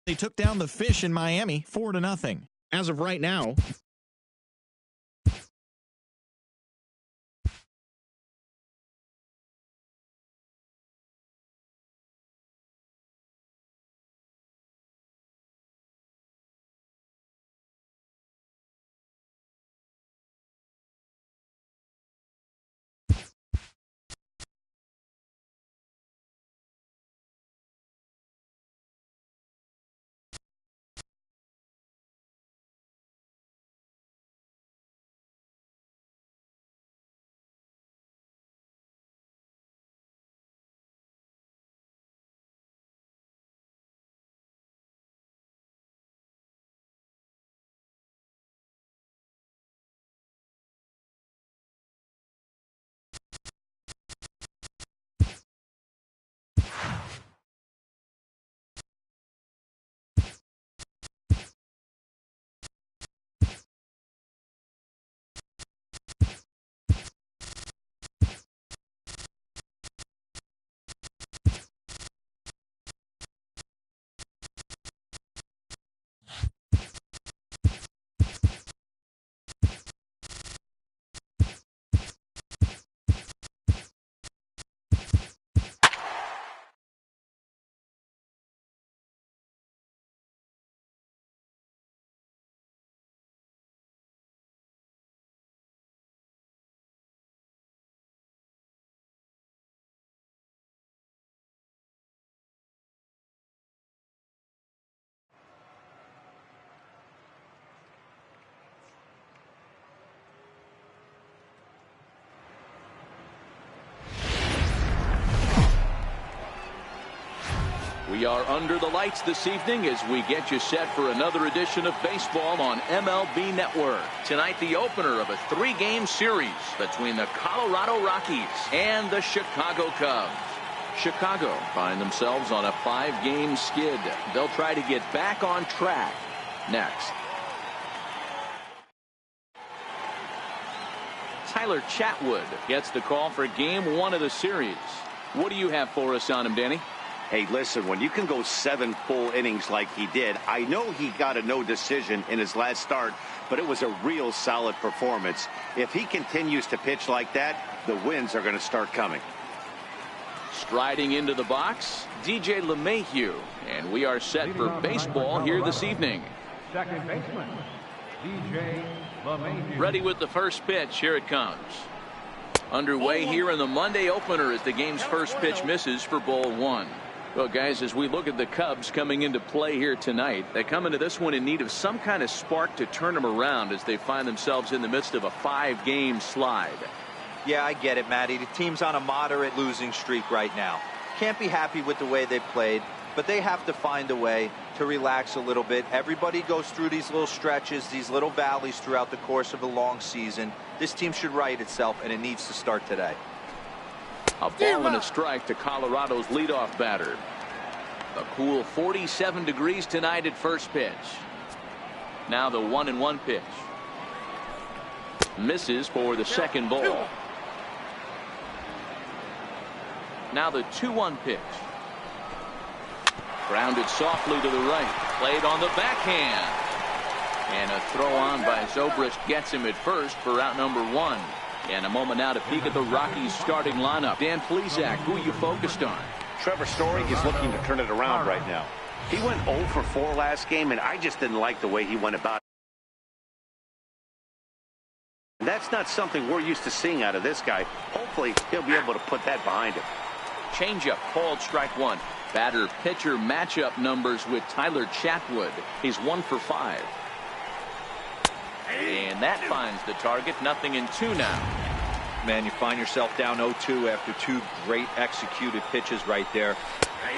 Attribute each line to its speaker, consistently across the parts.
Speaker 1: They took down the Fish in Miami 4-0. As of right now,
Speaker 2: we are under the lights this evening as we get you set for another edition of baseball on MLB Network. Tonight, the opener of a 3-game series between the Colorado Rockies and the Chicago Cubs. Chicago find themselves on a 5-game skid. They'll try to get back on track next. Tyler Chatwood gets the call for game 1 of the series. What do you have for us on him, Danny?
Speaker 3: Hey, listen, when you can go 7 full innings like he did, I know he got a no decision in his last start, but it was a real solid performance. If he continues to pitch like that, the wins are going to start coming.
Speaker 2: Striding into the box, DJ LeMahieu, and we are set for baseball here this evening.
Speaker 4: Second baseman, DJ LeMahieu.
Speaker 2: Ready with the first pitch. Here it comes. Underway here in the Monday opener as the game's first pitch misses for ball 1. Well, guys, as we look at the Cubs coming into play here tonight, they come into this one in need of some kind of spark to turn them around as they find themselves in the midst of a 5-game slide.
Speaker 5: Yeah, I get it, Matty. The team's on a moderate losing streak right now. Can't be happy with the way they played, but they have to find a way to relax a little bit. Everybody goes through these little stretches, these little valleys throughout the course of a long season. This team should right itself, and it needs to start today.
Speaker 2: A ball and a strike to Colorado's leadoff batter. A cool 47 degrees tonight at first pitch. Now the 1-1 pitch. Misses for the second ball. Now the 2-1 pitch. Grounded softly to the right. Played on the backhand. And a throw on by Zobrist gets him at first for out number 1. And a moment now to peek at the Rockies starting lineup. Dan Plesac, who you focused on?
Speaker 3: Trevor Story is looking to turn it around right now. He went 0 for 4 last game, and I just didn't like the way he went about it. That's not something we're used to seeing out of this guy. Hopefully, he'll be able to put that behind him.
Speaker 2: Changeup called strike 1. Batter-pitcher matchup numbers with Tyler Chatwood. He's 1 for 5. And that finds the target. 0-2 now.
Speaker 5: Man, you find yourself down 0-2 after 2 great executed pitches right there.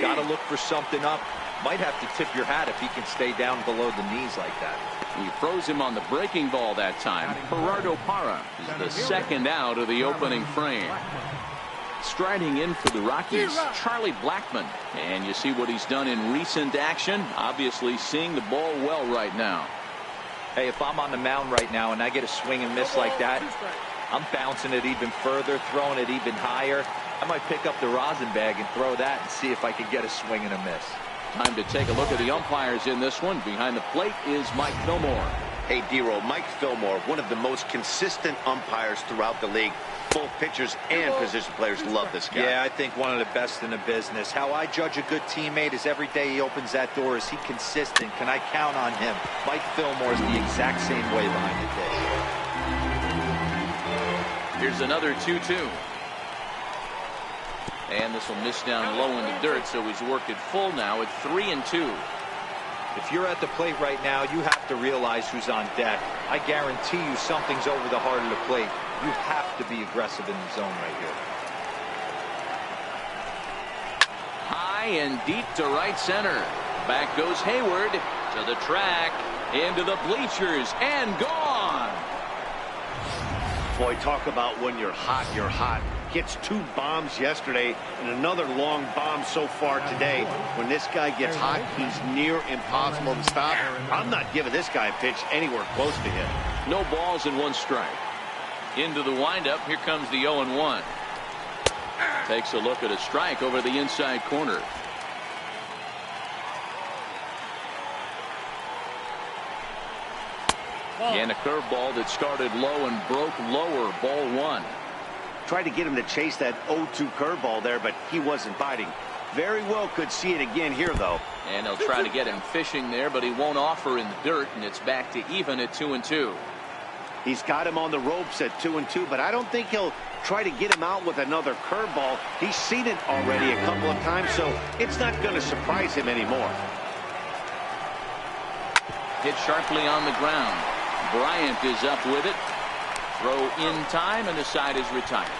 Speaker 5: Got to look for something up. Might have to tip your hat if he can stay down below the knees like that.
Speaker 2: He froze him on the breaking ball that time. Gerardo Parra is the second out of the opening frame. Striding in for the Rockies, Charlie Blackmon. And you see what he's done in recent action. Obviously seeing the ball well right now.
Speaker 5: Hey, if I'm on the mound right now and I get a swing and miss like that, I'm bouncing it even further, throwing it even higher. I might pick up the rosin bag and throw that and see if I can get a swing and a miss.
Speaker 2: Time to take a look at the umpires in this one. Behind the plate is Mike Fillmore.
Speaker 3: Hey, D-Roll, Mike Fillmore, one of the most consistent umpires throughout the league. Both pitchers and position players love this guy.
Speaker 5: Yeah, I think one of the best in the business. How I judge a good teammate is every day he opens that door. Is he consistent? Can I count on him? Mike Fillmore is the exact same way behind the dish.
Speaker 2: Here's another 2-2. And this will miss down low in the dirt, so he's worked it full now at 3-2.
Speaker 5: If you're at the plate right now, you have to realize who's on deck. I guarantee you something's over the heart of the plate. You have to be aggressive in the zone right here.
Speaker 2: High and deep to right center. Back goes Hayward to the track, into the bleachers, and gone.
Speaker 3: Boy, talk about when you're hot, you're hot. Hits 2 bombs yesterday and another long bomb so far today. When this guy gets hot, he's near impossible to stop. I'm not giving this guy a pitch anywhere close to him.
Speaker 2: No balls and 1 strike. Into the windup. Here comes the 0-1. Takes a look at a strike over the inside corner. And a curveball that started low and broke lower. Ball 1.
Speaker 3: Tried to get him to chase that 0-2 curveball there, but he wasn't biting. Very well could see it again here, though.
Speaker 2: And they'll try to get him fishing there, but he won't offer in the dirt, and it's back to even at 2-2.
Speaker 3: He's got him on the ropes at 2-2, but I don't think he'll try to get him out with another curveball. He's seen it already a couple of times, so it's not going to surprise him anymore.
Speaker 2: Hit sharply on the ground. Bryant is up with it. Throw in time, and the side is retired.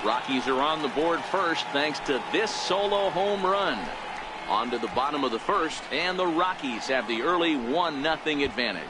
Speaker 2: Rockies are on the board first thanks to this solo home run. On to the bottom of the first, and the Rockies have the early 1-0 advantage.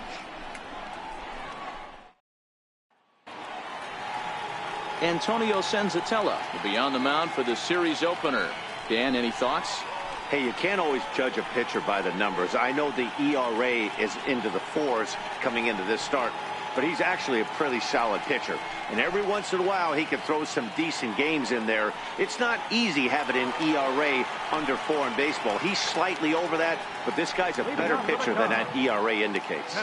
Speaker 2: Antonio Senzatella will be on the mound for the series opener. Dan, any thoughts?
Speaker 3: Hey, you can't always judge a pitcher by the numbers. I know the ERA is into the 4s coming into this start, but he's actually a pretty solid pitcher. And every once in a while, he can throw some decent games in there. It's not easy having an ERA under 4 in baseball. He's slightly over that, but this guy's a better pitcher than that ERA indicates.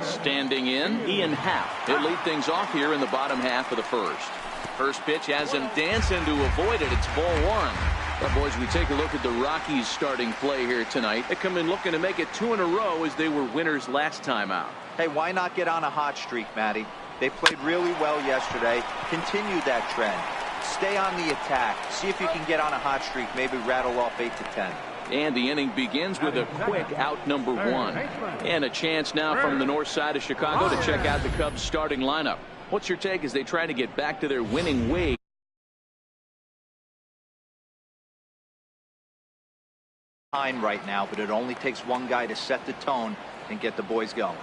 Speaker 2: Standing in, Ian Happ. He'll lead things off here in the bottom half of the first. First pitch has him dancing to avoid it. It's ball 1. Well, boys, we take a look at the Rockies starting play here tonight. They come in looking to make it 2 in a row as they were winners last time out.
Speaker 5: Hey, why not get on a hot streak, Matty? They played really well yesterday. Continue that trend. Stay on the attack. See if you can get on a hot streak. Maybe rattle off 8 to 10.
Speaker 2: And the inning begins with a quick out number 1. And a chance now from the north side of Chicago to check out the Cubs starting lineup. What's your take as they try to get back to their winning way?
Speaker 5: Right now, but it only takes one guy to set the tone and get the boys going.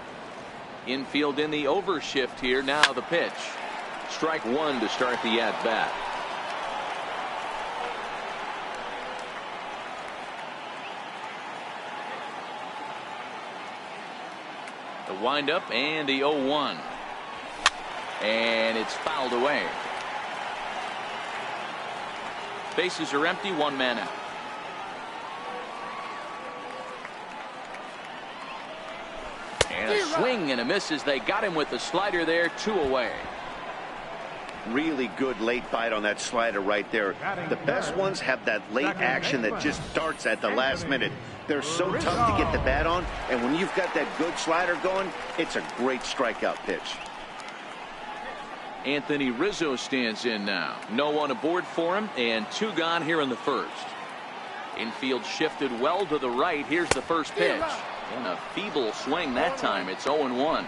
Speaker 2: Infield in the overshift here. Now the pitch. Strike 1 to start the at bat. The windup and the 0-1. And it's fouled away. Bases are empty. 1 man out. And a swing and a miss as they got him with the slider there. 2 away.
Speaker 3: Really good late bite on that slider right there. The best ones have that late action that just starts at the last minute. They're so tough to get the bat on, and when you've got that good slider going, it's a great strikeout pitch.
Speaker 2: Anthony Rizzo stands in now. No one aboard for him, and 2 gone here in the first. Infield shifted well to the right. Here's the first pitch. And a feeble swing that time. It's 0-1.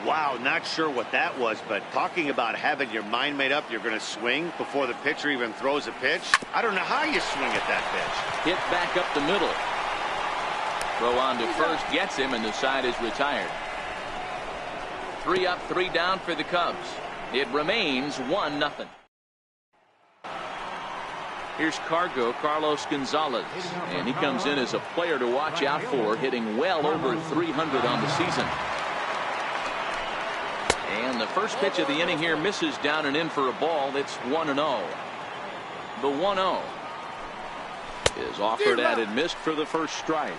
Speaker 3: Wow, not sure what that was, but talking about having your mind made up you're going to swing before the pitcher even throws a pitch. I don't know how you swing at that pitch.
Speaker 2: Hit back up the middle. Throw on to first gets him, and the side is retired. 3 up, 3 down for the Cubs. It remains 1-0. Here's Carlos Gonzalez, and he comes in as a player to watch out for, hitting well over 300 on the season. And the first pitch of the inning here misses down and in for a ball. It's 1-0. The 1-0. is offered at and missed for the first strike.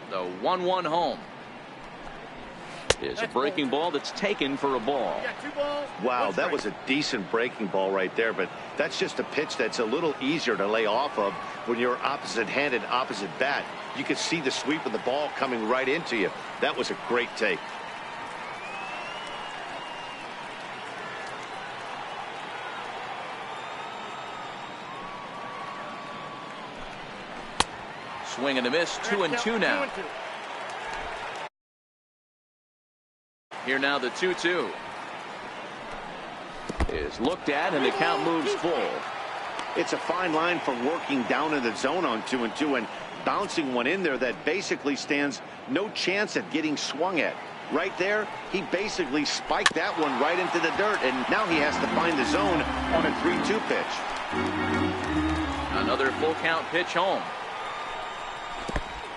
Speaker 2: The 1-1 home is a breaking ball that's taken for a ball.
Speaker 3: Wow, that was a decent breaking ball right there, but that's just a pitch that's a little easier to lay off of when you're opposite-handed, opposite bat. You could see the sweep of the ball coming right into you. That was a great take.
Speaker 2: Swing and a miss, 2-2 now. Here now the 2-2 is looked at and the count moves full.
Speaker 3: It's a fine line from working down in the zone on 2-2 and bouncing one in there that basically stands no chance at getting swung at. Right there, he basically spiked that one right into the dirt, and now he has to find the zone on a 3-2 pitch.
Speaker 2: Another full count pitch home.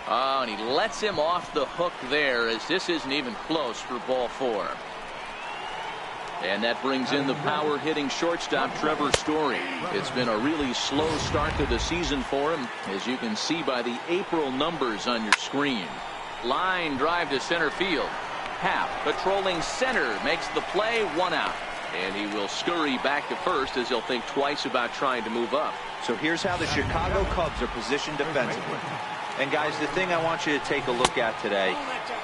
Speaker 2: Oh, and he lets him off the hook there, as this isn't even close for ball 4. And that brings in the power hitting shortstop Trevor Story. It's been a really slow start to the season for him, as you can see by the April numbers on your screen. Line drive to center field. Happ patrolling center makes the play, 1 out. And he will scurry back to first, as he'll think twice about trying to move up.
Speaker 5: So here's how the Chicago Cubs are positioned defensively. And guys, the thing I want you to take a look at today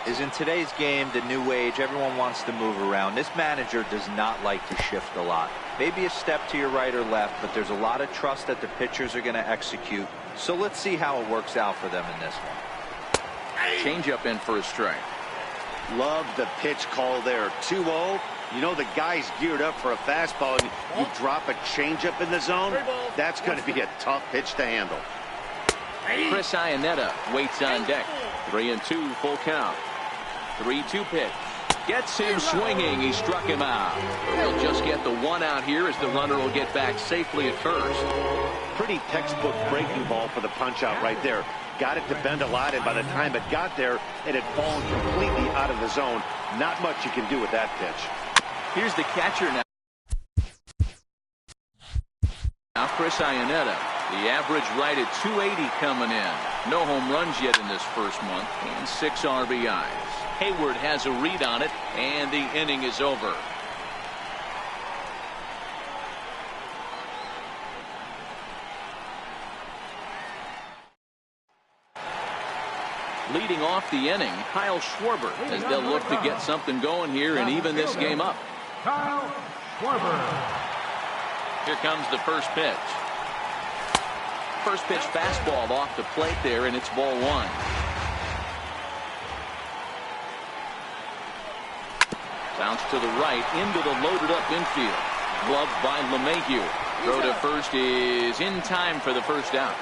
Speaker 5: is, in today's game, the new age, everyone wants to move around. This manager does not like to shift a lot. Maybe a step to your right or left, but there's a lot of trust that the pitchers are going to execute. So let's see how it works out for them in this one.
Speaker 2: Changeup in for a strike.
Speaker 3: Love the pitch call there. 2-0. You know the guy's geared up for a fastball, and you drop a changeup in the zone. That's going to be a tough pitch to handle.
Speaker 2: Chris Iannetta waits on deck. 3-2 full count. 3-2 pitch. Gets him swinging. He struck him out. He'll just get the 1 out here, as the runner will get back safely at first.
Speaker 3: Pretty textbook breaking ball for the punch out right there. Got it to bend a lot, and by the time it got there, it had fallen completely out of the zone. Not much you can do with that pitch.
Speaker 2: Here's the catcher now. Now Chris Iannetta. The average right at 280 coming in. No home runs yet in this first month, and 6 RBIs. Hayward has a read on it, and the inning is over. Leading off the inning, Kyle Schwarber, as they'll look to get something going here and even this game up.
Speaker 4: Kyle Schwarber.
Speaker 2: Here comes the first pitch. First pitch fastball off the plate there, and it's ball 1. Bounce to the right into the loaded up infield. Gloved by LeMahieu. Throw to first is in time for the first out.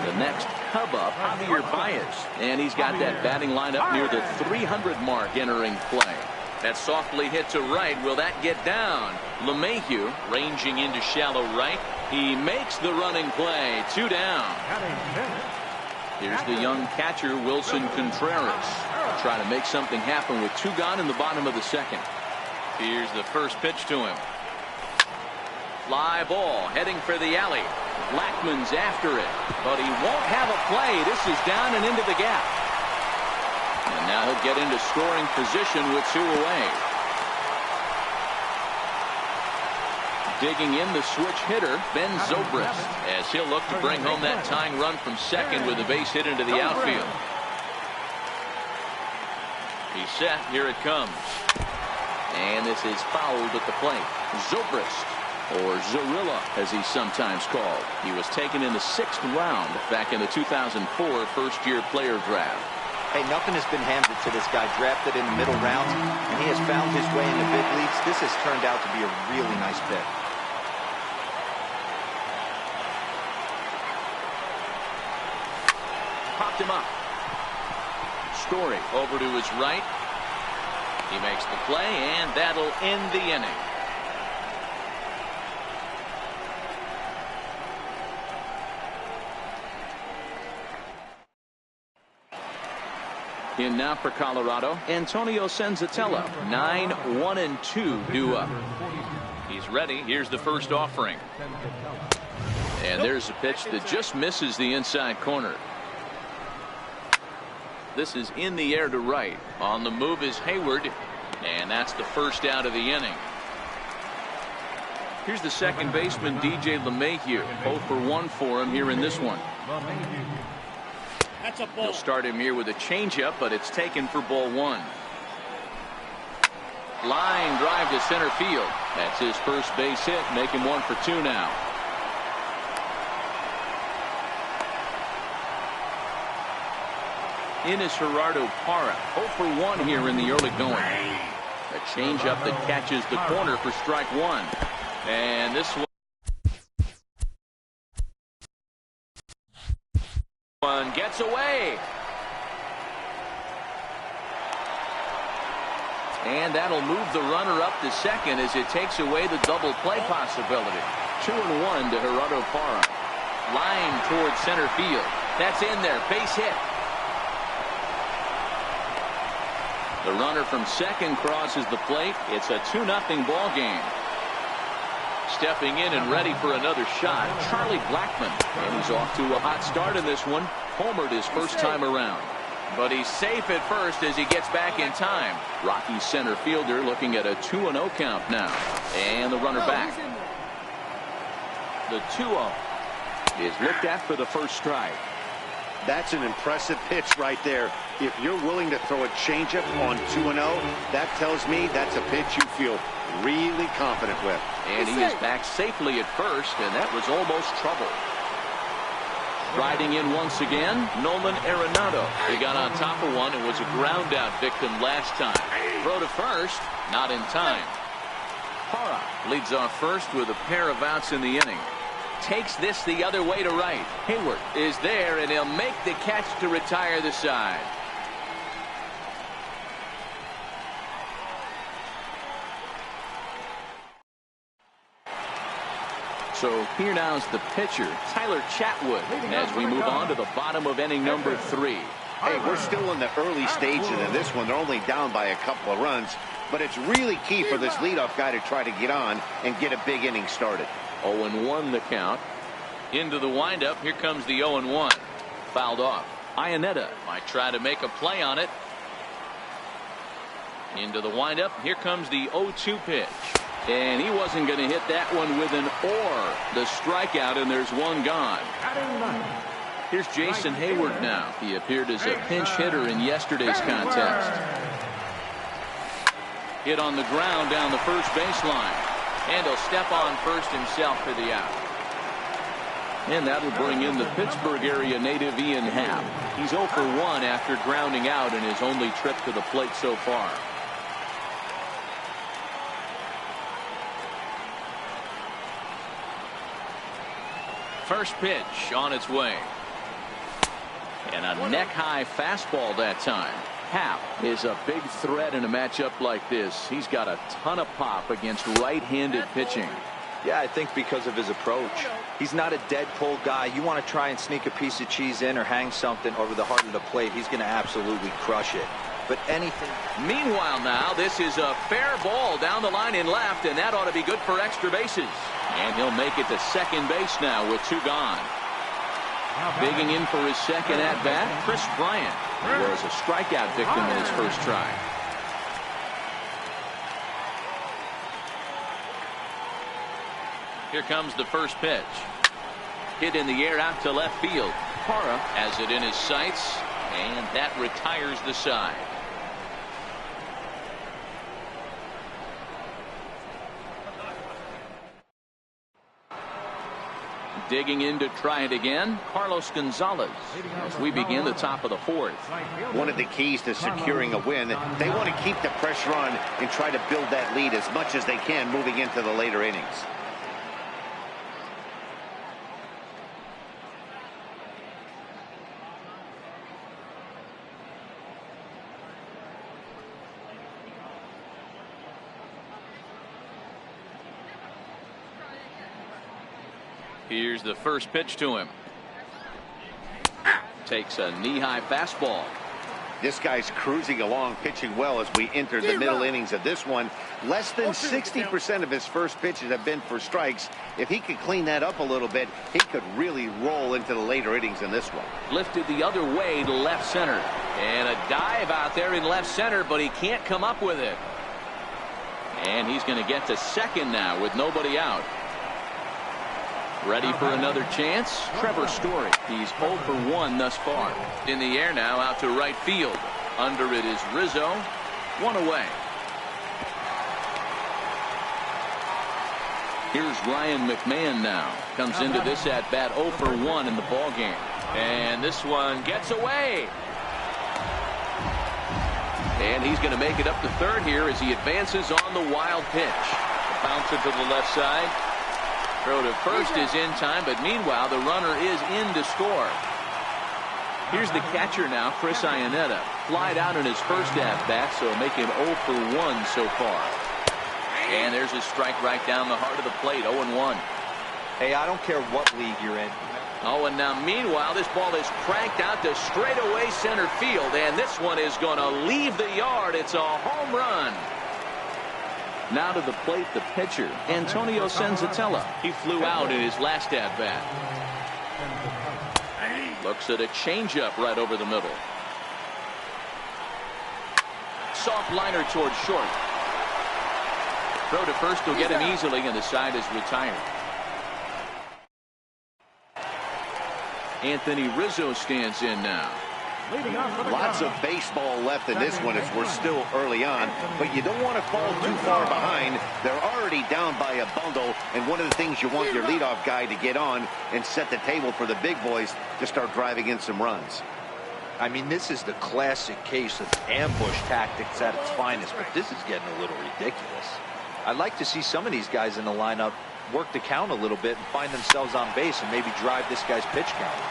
Speaker 2: The next Cub up, Javier Baez, and he's got that batting lineup near the 300 mark entering play. That softly hit to right. Will that get down? LeMahieu ranging into shallow right. He makes the running play. 2 down. Here's the young catcher, Wilson Contreras. Try to make something happen with 2 gone in the bottom of the second. Here's the first pitch to him. Fly ball heading for the alley. Blackmon's after it, but he won't have a play. This is down and into the gap. And now he'll get into scoring position with 2 away. Digging in the switch hitter, Ben Zobrist, as he'll look to bring home that tying run from second with a base hit into the outfield. He's set. Here it comes. And this is fouled at the plate. Zobrist, or Zorilla, as he's sometimes called. He was taken in the 6th round back in the 2004 first-year player draft.
Speaker 5: Hey, nothing has been handed to this guy. Drafted in the middle rounds, and he has found his way in the big leagues. This has turned out to be a really nice pick.
Speaker 2: Popped him up. Story over to his right. He makes the play, and that'll end the inning. In now for Colorado, Antonio Senzatella, 9-1-2 due up. He's ready. Here's the first offering. And there's a pitch that just misses the inside corner. This is in the air to right. On the move is Hayward, and that's the first out of the inning. Here's the second baseman, DJ LeMahieu. 0 for 1 for him here in this one. He'll start him here with a changeup, but it's taken for ball 1. Line drive to center field. That's his first base hit, making 1 for 2 now. In is Gerardo Parra. 0 for 1 here in the early going. A changeup that catches the corner for strike 1. And this one One gets away. And that'll move the runner up to second as it takes away the double play possibility. 2-1 to Gerardo Parra. Line towards center field. That's in there. Base hit. The runner from second crosses the plate. It's a 2-0 ball game. Stepping in and ready for another shot, Charlie Blackmon. And he's off to a hot start in this one. Homered his first time around. But he's safe at first as he gets back in time. Rockies center fielder looking at a 2-0 count now. And the runner back. The 2-0 is looked at for the first strike.
Speaker 3: That's an impressive pitch right there. If you're willing to throw a changeup on 2-0, that tells me that's a pitch you feel really confident with.
Speaker 2: And he is back safely at first, and that was almost trouble. Riding in once again, Nolan Arenado. He got on top of one and was a ground out victim last time. Throw to first, not in time. Parra leads off first with a pair of outs in the inning. Takes this the other way to right. Hayward is there, and he'll make the catch to retire the side. So here now is the pitcher, Tyler Chatwood, as we move on to the bottom of inning number 3.
Speaker 3: Hey, we're still in the early stages of this one. They're only down by a couple of runs, but it's really key for this leadoff guy to try to get on and get a big inning started.
Speaker 2: 0-1 the count. Into the windup. Here comes the 0-1. Fouled off. Iannetta might try to make a play on it. Into the windup. Here comes the 0-2 pitch. And he wasn't going to hit that one with an or. The strikeout, and there's one gone. Here's Jason Hayward now. He appeared as a pinch hitter in yesterday's contest. Hit on the ground down the first baseline. And he'll step on first himself for the out. And that'll bring in the Pittsburgh area native Ian Happ. He's 0 for 1 after grounding out in his only trip to the plate so far. First pitch on its way. And a neck-high fastball that time. Happ is a big threat in a matchup like this. He's got a ton of pop against right-handed pitching.
Speaker 5: Yeah, I think because of his approach. He's not a dead pull guy. You want to try and sneak a piece of cheese in or hang something over the heart of the plate, he's going to absolutely crush it. But anything.
Speaker 2: Meanwhile now, this is a fair ball down the line in left, and that ought to be good for extra bases. And he'll make it to second base now with 2 gone. Digging in for his second at-bat, Chris Bryant, who was a strikeout victim in his first try. Here comes the first pitch. Hit in the air out to left field. Parra has it in his sights, and that retires the side. Digging in to try it again, Carlos Gonzalez, as we begin the top of the 4th.
Speaker 3: One of the keys to securing a win, they want to keep the pressure on and try to build that lead as much as they can moving into the later innings.
Speaker 2: Here's the first pitch to him. Takes a knee-high fastball.
Speaker 3: This guy's cruising along, pitching well as we enter the middle innings of this one. Less than 60% of his first pitches have been for strikes. If he could clean that up a little bit, he could really roll into the later innings in this one.
Speaker 2: Lifted the other way to left center. And a dive out there in left center, but he can't come up with it. And he's going to get to second now with nobody out. Ready for another chance? Trevor Story. He's 0 for 1 thus far. In the air now out to right field. Under it is Rizzo. 1 away. Here's Ryan McMahon now. Comes into this at bat 0 for 1 in the ball game. And this one gets away. And he's going to make it up to third here as he advances on the wild pitch. Bouncer to the left side. Throw to first is in time, but meanwhile the runner is in to score. Here's the catcher now, Chris Iannetta. Flied out in his first at-bat, so make him 0 for 1 so far. And there's a strike right down the heart of the plate, 0-1.
Speaker 5: Hey, I don't care what league you're in.
Speaker 2: Oh, and now meanwhile, this ball is cranked out to straightaway center field, and this one is going to leave the yard. It's a home run. Now to the plate, the pitcher, Antonio Senzatella. He flew out in his last at-bat. Looks at a changeup right over the middle. Soft liner towards short. Throw to first will get him easily, and the side is retired. Anthony Rizzo stands in now.
Speaker 3: Lots of baseball left in this one as we're still early on, but you don't want to fall too far behind. They're already down by a bundle, and one of the things you want your leadoff guy to get on and set the table for the big boys to start driving in some runs.
Speaker 5: I mean, this is the classic case of ambush tactics at its finest, but this is getting a little ridiculous. I'd like to see some of these guys in the lineup work the count a little bit and find themselves on base and maybe drive this guy's pitch count.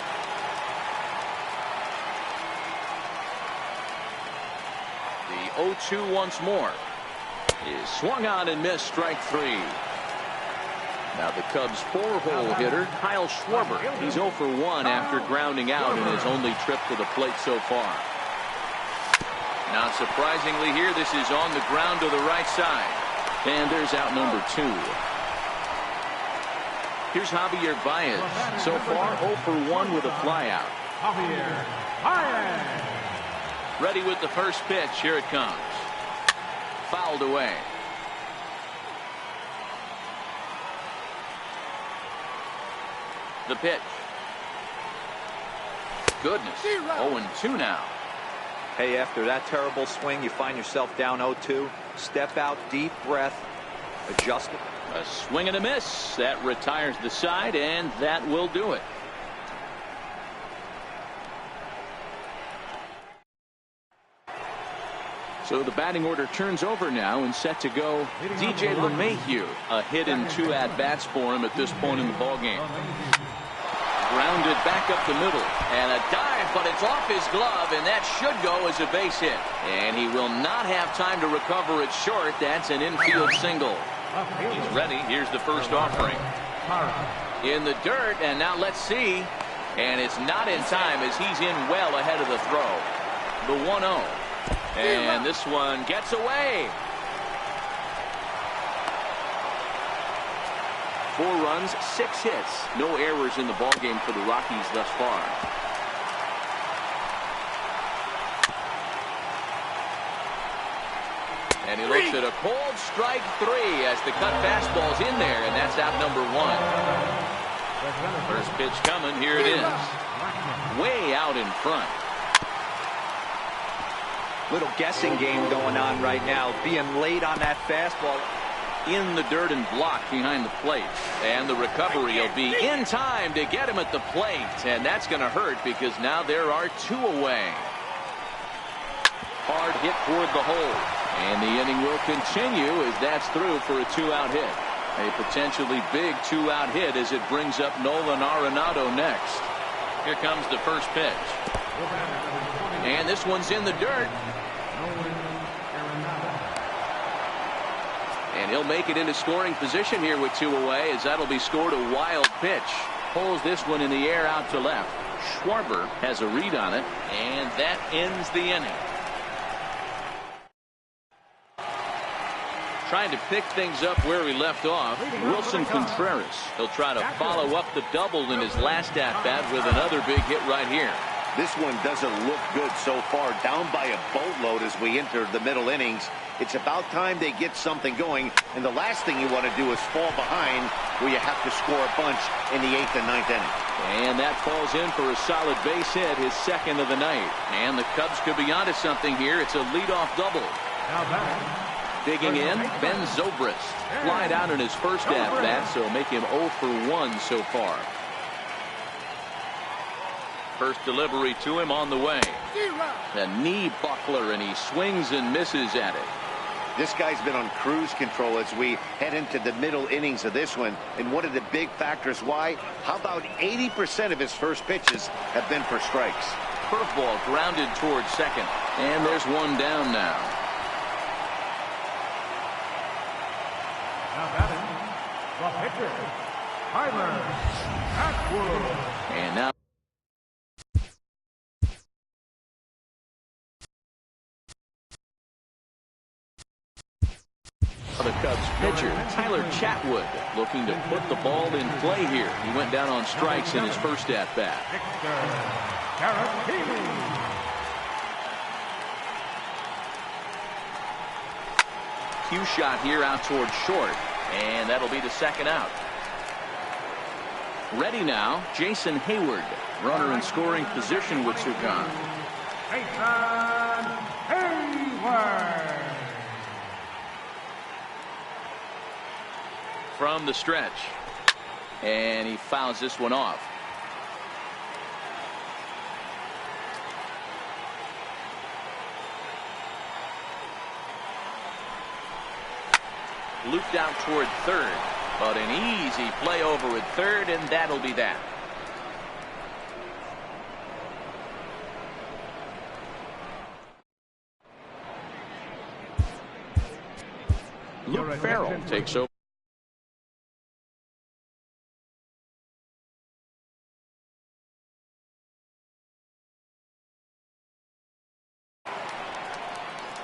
Speaker 2: The 0-2 once more is swung on and missed, strike 3. Now the Cubs' 4-hole hitter, Kyle Schwarber. He's 0 for 1 after grounding out in his only trip to the plate so far. Not surprisingly here, this is on the ground to the right side. And there's out number 2. Here's Javier Baez. So far 0 for 1 with a flyout.
Speaker 4: Javier Baez.
Speaker 2: Ready with the first pitch. Here it comes. Fouled away. The pitch. Goodness. 0-2 now.
Speaker 5: Hey, after that terrible swing, you find yourself down 0-2. Step out, deep breath, adjust it.
Speaker 2: A swing and a miss. That retires the side, and that will do it. So the batting order turns over now and set to go. DJ LeMahieu, a hit in 2 at-bats for him at this point in the ballgame. Grounded back up the middle, and a dive, but it's off his glove, and that should go as a base hit. And he will not have time to recover it short. That's an infield single. He's ready. Here's the first offering. In the dirt, and now let's see. And it's not in time as he's in well ahead of the throw. The 1-0. And this one gets away. 4 runs, 6 hits. No errors in the ballgame for the Rockies thus far. And he looks at a cold strike 3 as the cut fastball's in there, and that's out number 1. First pitch coming. Here it is. Way out in front.
Speaker 5: Little guessing game going on right now. Being late on that fastball.
Speaker 2: In the dirt and blocked behind the plate. And the recovery will be in time to get him at the plate. And that's going to hurt because now there are 2 away. Hard hit toward the hole. And the inning will continue as that's through for a 2-out hit. A potentially big 2-out hit as it brings up Nolan Arenado next. Here comes the first pitch. And this one's in the dirt. And he'll make it into scoring position here with 2 away as that'll be scored. A wild pitch. Pulls this one in the air out to left. Schwarber has a read on it, and that ends the inning. Trying to pick things up where he left off, Wilson Contreras. He'll try to follow up the double in his last at-bat with another big hit right here.
Speaker 3: This one doesn't look good so far. Down by a boatload as we enter the middle innings. It's about time they get something going, and the last thing you want to do is fall behind where you have to score a bunch in the 8th and 9th inning.
Speaker 2: And that falls in for a solid base hit, his second of the night. And the Cubs could be onto something here. It's a leadoff double. Digging in, Ben Zobrist. Flied out in his first at-bat, so make him 0 for 1 so far. First delivery to him on the way. A knee buckler, and he swings and misses at it.
Speaker 3: This guy's been on cruise control as we head into the middle innings of this one. And one of the big factors why, how about 80% of his first pitches have been for strikes?
Speaker 2: curveball grounded towards second. And there's one down now.
Speaker 4: Now batting, the pitcher, Tyler Atwood.
Speaker 2: And now the Cubs pitcher, Tyler Chatwood, looking to put the ball in play here. He went down on strikes in his first at-bat.
Speaker 4: Victor Caratini.
Speaker 2: Cue shot here out towards short, and that'll be the second out. Ready now, Jason Hayward, runner in scoring position with two gone.
Speaker 4: Jason Hayward.
Speaker 2: From the stretch, and he fouls this one off. Looped out toward third, but an easy play over at third, and that'll be that. Luke Farrell takes over.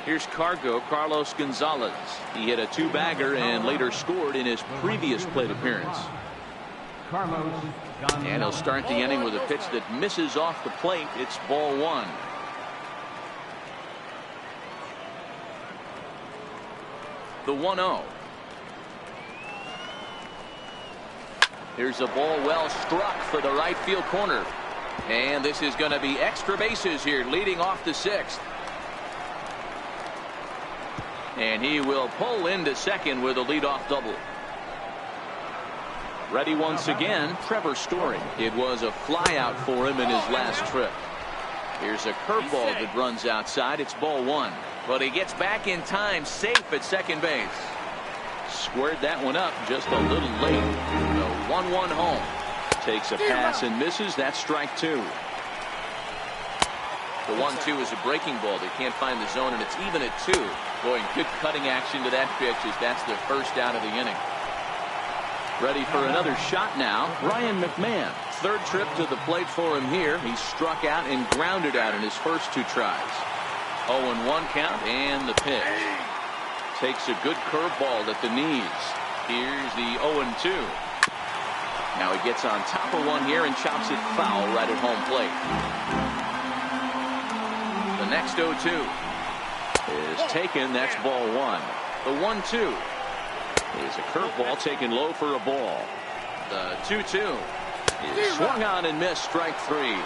Speaker 2: Here's Carlos Gonzalez. He hit a two-bagger and later scored in his previous plate appearance. And he'll start the inning with a pitch that misses off the plate. It's ball one. The 1-0. Here's a ball well struck for the right field corner. And this is going to be extra bases here, leading off the sixth. And he will pull into second with a leadoff double. Ready once again, Trevor Story. It was a flyout for him in his last trip. Here's a curveball that runs outside. It's ball one. But he gets back in time, safe at second base. Squared that one up just a little late. The 1-1 home. Takes a pass and misses. That's strike two. The 1-2 is a breaking ball. They can't find the zone, and it's even at two. Boy, good cutting action to that pitch as that's the first out of the inning. Ready for another shot now, Ryan McMahon. Third trip to the plate for him here. He struck out and grounded out in his first two tries. 0-1 count, and the pitch. Takes a good curveball at the knees. Here's the 0-2. Now he gets on top of one here and chops it foul right at home plate. The next 0-2 is taken. That's ball one. The 1-2 is a curveball taken low for a ball. The 2-2 is swung on and missed. Strike three.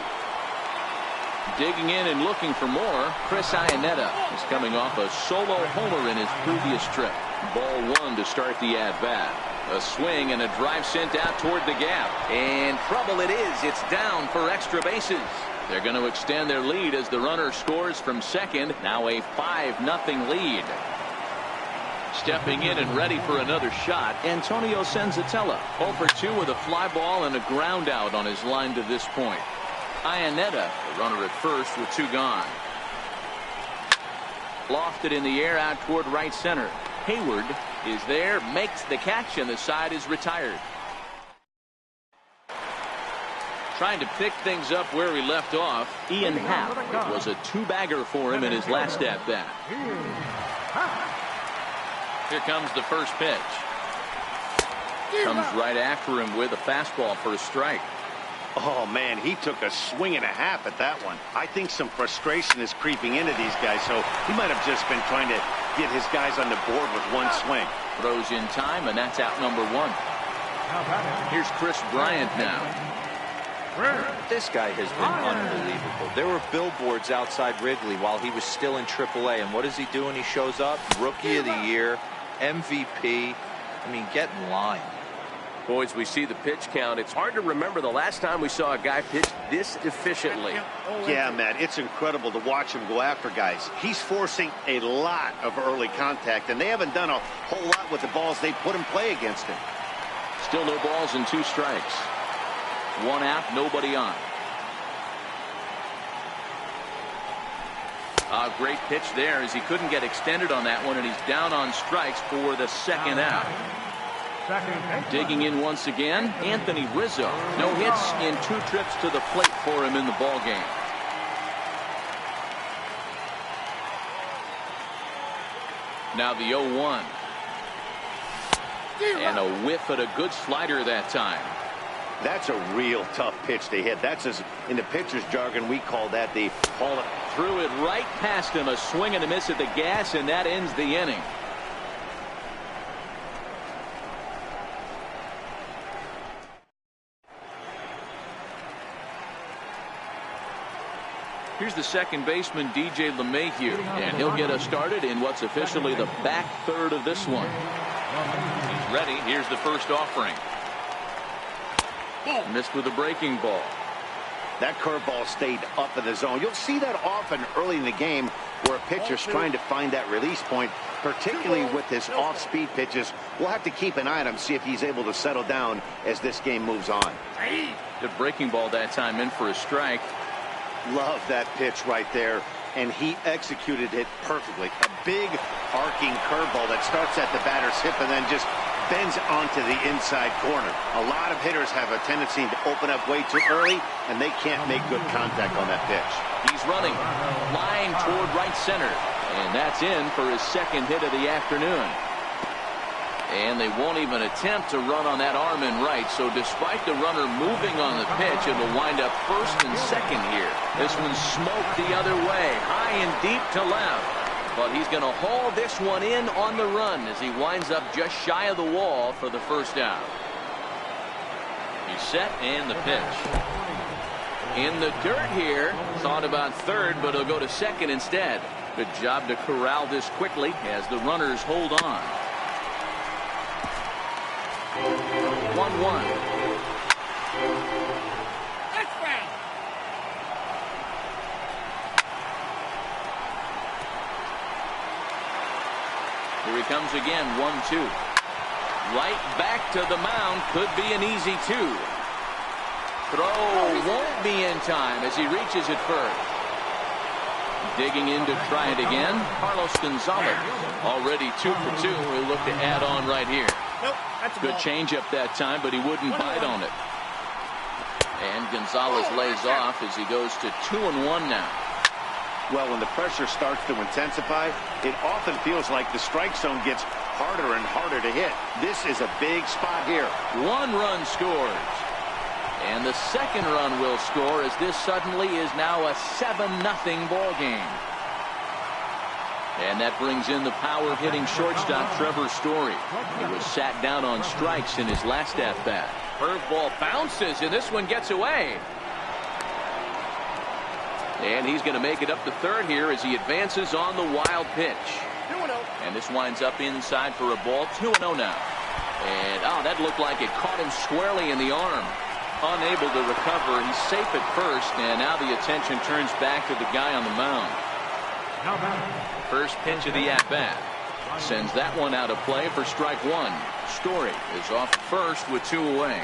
Speaker 2: Digging in and looking for more, Chris Iannetta is coming off a solo homer in his previous trip. Ball one to start the at-bat. A swing and a drive sent out toward the gap. And trouble it is. It's down for extra bases. They're going to extend their lead as the runner scores from second. Now a 5-0 lead. Stepping in and ready for another shot, Antonio Senzatella. 0 for 2 with a fly ball and a ground out on his line to this point. Iannetta, the runner at first with two gone. Lofted in the air out toward right center. Hayward is there, makes the catch, and the side is retired. Trying to pick things up where he left off, Ian Happ. It was a two-bagger for him in his last at-bat. Here comes the first pitch. Comes right after him with a fastball for a strike.
Speaker 3: Oh, man, he took a swing and a half at that one. I think some frustration is creeping into these guys, so he might have just been trying to get his guys on the board with one swing.
Speaker 2: Throws in time, and that's out number one. Here's Chris Bryant now.
Speaker 5: This guy has been unbelievable. There were billboards outside Wrigley while he was still in AAA, and what is he doing? He shows up, Rookie of the Year, MVP. I mean, get in line.
Speaker 6: Boys, we see the pitch count. It's hard to remember the last time we saw a guy pitch this efficiently.
Speaker 3: Yeah, man, it's incredible to watch him go after guys. He's forcing a lot of early contact, and they haven't done a whole lot with the balls they put in play against him.
Speaker 2: Still no balls and two strikes. One out, nobody on. A great pitch there as he couldn't get extended on that one, and he's down on strikes for the second out. Digging in once again, Anthony Rizzo. No hits in 2 trips to the plate for him in the ball game. Now the 0-1. And a whiff at a good slider that time.
Speaker 3: That's a real tough pitch to hit. That's, as in the pitcher's jargon, we call that the haul it.
Speaker 2: Threw it right past him, a swing and a miss at the gas, and that ends the inning. Here's the second baseman, DJ LeMahieu, and he'll get us started in what's officially the back third of this one. He's ready. Here's the first offering. Missed with a breaking ball.
Speaker 3: That curveball stayed up in the zone. You'll see that often early in the game where a pitcher's trying to find that release point, particularly with his off-speed pitches. We'll have to keep an eye on him, see if he's able to settle down as this game moves on.
Speaker 2: Good breaking ball that time, in for a strike.
Speaker 3: Love that pitch right there, and he executed it perfectly. A big arcing curveball that starts at the batter's hip and then just bends onto the inside corner. A lot of hitters have a tendency to open up way too early, and they can't make good contact on that pitch.
Speaker 2: He's running, flying toward right center, and that's in for his second hit of the afternoon. And they won't even attempt to run on that arm in right, so despite the runner moving on the pitch, it will wind up first and second here. This one's smoked the other way, high and deep to left. But he's going to haul this one in on the run as he winds up just shy of the wall for the first out. He's set, and the pitch. In the dirt here. Thought about third, but he'll go to second instead. Good job to corral this quickly as the runners hold on. 1-1. Here he comes again, 1-2. Right back to the mound. Could be an easy 2. Throw won't be in time as he reaches it first. Digging in to try it again, Carlos Gonzalez. Already 2 for 2. He'll look to add on right here. Good changeup that time, but he wouldn't bite on it. And Gonzalez lays off as he goes to 2-1 now.
Speaker 3: Well, when the pressure starts to intensify, it often feels like the strike zone gets harder and harder to hit. This is a big spot here.
Speaker 2: 1 run scores. And the second run will score as this suddenly is now a 7-0 ball game. And that brings in the power-hitting shortstop Trevor Story. He was sat down on strikes in his last at-bat. Curveball bounces, and this one gets away. And he's going to make it up to third here as he advances on the wild pitch. And this winds up inside for a ball. 2-0 now. And, that looked like it caught him squarely in the arm. Unable to recover. He's safe at first, and now the attention turns back to the guy on the mound. First pitch of the at-bat. Sends that one out of play for strike 1. Story is off first with 2 away.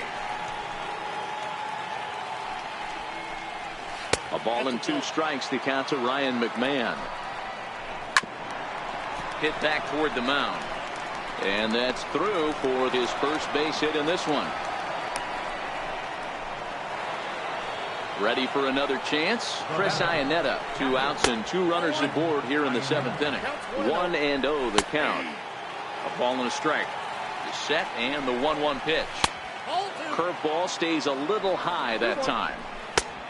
Speaker 2: A ball and 2 strikes to count to Ryan McMahon. Hit back toward the mound. And that's through for his first base hit in this one. Ready for another chance. Chris Iannetta. 2 outs and 2 runners aboard here in the 7th inning. 1-0 the count. A ball and a strike. The set and the 1-1 pitch. Curveball stays a little high that time.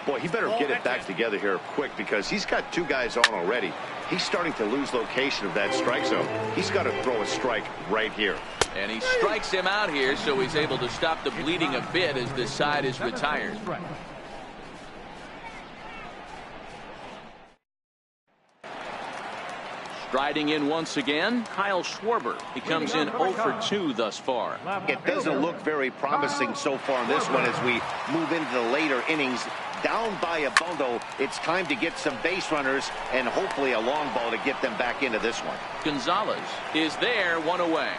Speaker 3: Boy, he better get it back together here quick because he's got 2 guys on already. He's starting to lose location of that strike zone. He's got to throw a strike right here.
Speaker 2: And he strikes him out here, so he's able to stop the bleeding a bit as this side is retired. Striding in once again, Kyle Schwarber. He comes in 0 for 2 thus far.
Speaker 3: It doesn't look very promising so far in this one as we move into the later innings. Down by a bundle, it's time to get some base runners and hopefully a long ball to get them back into this one.
Speaker 2: Gonzalez is there, 1 away.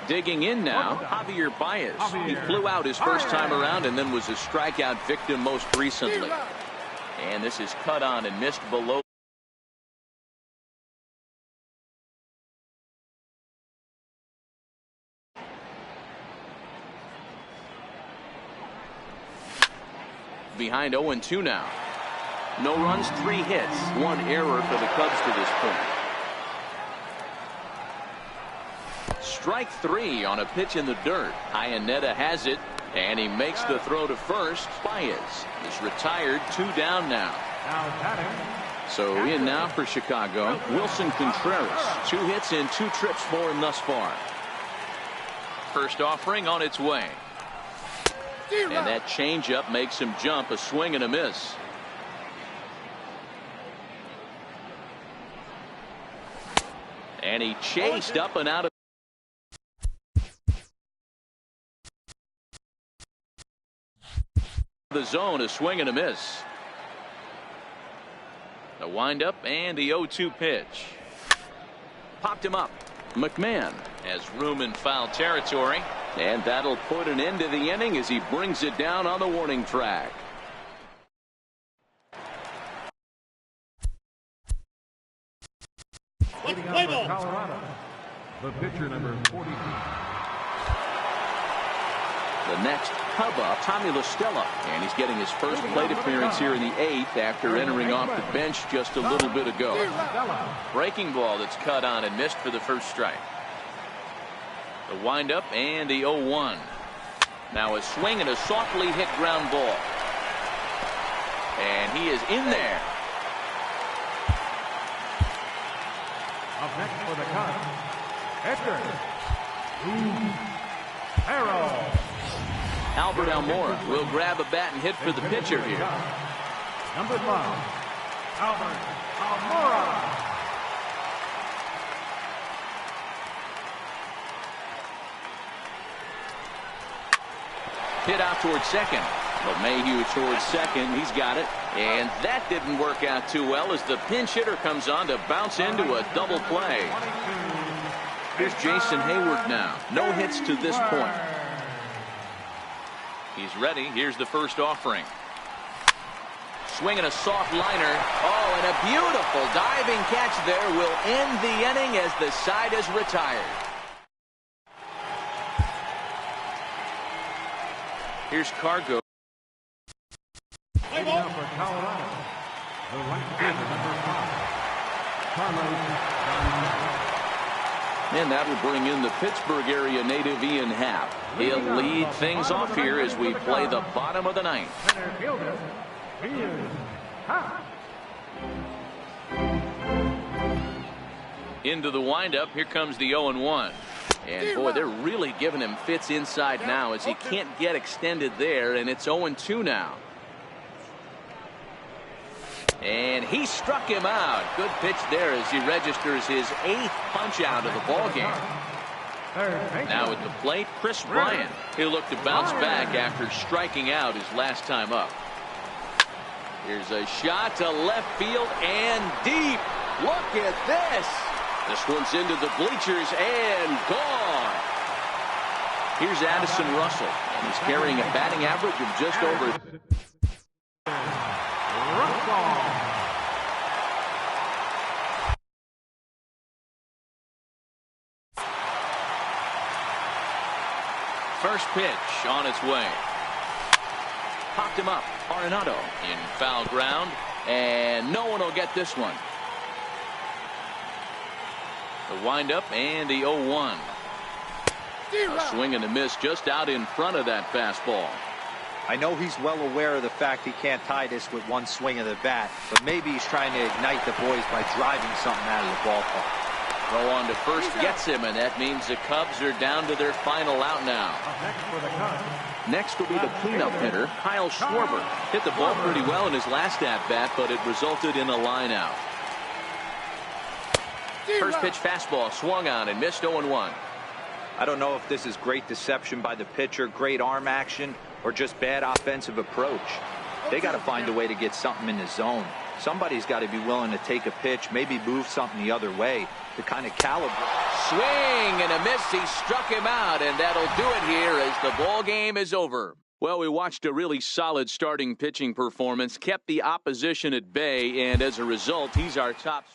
Speaker 2: Digging in now, Javier Baez. He flew out his first time around and then was a strikeout victim most recently. And this is cut on and missed below. behind 0-2 now. No runs, 3 hits, 1 error for the Cubs to this point. Strike 3 on a pitch in the dirt. Iannetta has it, and he makes the throw to first. Baez is retired, 2 down now. So in now for Chicago, Wilson Contreras. 2 hits and 2 trips for him thus far. First offering on its way. And that changeup makes him jump, a swing and a miss. And he chased up and out of the zone, a swing and a miss. The windup and the 0-2 pitch. Popped him up. McMahon has room in foul territory, and that'll put an end to the inning as he brings it down on the warning track.
Speaker 4: Colorado, the pitcher number 42.
Speaker 2: The next Cub up, Tommy La Stella, and he's getting his first plate appearance here in the 8th after entering off the bench just a little bit ago. Breaking ball that's cut on and missed for the first strike. The windup and the 0-1. Now a swing and a softly hit ground ball. And he is in there.
Speaker 4: Up next for the Cubs, Edgar Harrell.
Speaker 2: Albert Almora will grab a bat and hit for the pitcher here.
Speaker 4: Number 5, Albert Almora.
Speaker 2: Hit out towards second. LeMahieu towards second. He's got it. And that didn't work out too well as the pinch hitter comes on to bounce into a double play. Here's Jason Hayward now. No hits to this point. He's ready. Here's the first offering. Swinging a soft liner. Oh, and a beautiful diving catch there will end the inning as the side is retired. Here's Cargo.
Speaker 4: Leading up for Colorado, the right fielder, number 5, Carlos.
Speaker 2: And that will bring in the Pittsburgh area native Ian Happ. He'll lead things off here as we play the bottom of the 9th.
Speaker 4: Center fielder, Ian Happ.
Speaker 2: Into the windup. Here comes the 0-1. And boy, they're really giving him fits inside now as he can't get extended there, and it's 0-2 now. And he struck him out. Good pitch there as he registers his 8th punch out of the ball game. Now at the plate, Chris Bryant. He'll look to bounce back after striking out his last time up. Here's a shot to left field and deep. Look at this. This one's into the bleachers and gone. Here's Addison Russell, and he's carrying a batting average of just over. First pitch on its way. Popped him up. Arenado in foul ground, and no one will get this one. The windup and the 0-1. A swing and a miss just out in front of that fastball.
Speaker 5: I know he's well aware of the fact he can't tie this with one swing of the bat, but maybe he's trying to ignite the boys by driving something out of the ballpark.
Speaker 2: Throw on to first gets him, and that means the Cubs are down to their final out now. Next will be the cleanup hitter, Kyle Schwarber. Hit the ball pretty well in his last at-bat, but it resulted in a line out. First pitch fastball swung on and missed 0-1.
Speaker 5: I don't know if this is great deception by the pitcher, great arm action, or just bad offensive approach. They got to find a way to get something in the zone. Somebody's got to be willing to take a pitch, maybe move something the other way to kind of calibrate.
Speaker 2: Swing and a miss. He struck him out, and that'll do it here as the ball game is over. Well, we watched a really solid starting pitching performance, kept the opposition at bay, and as a result, he's our top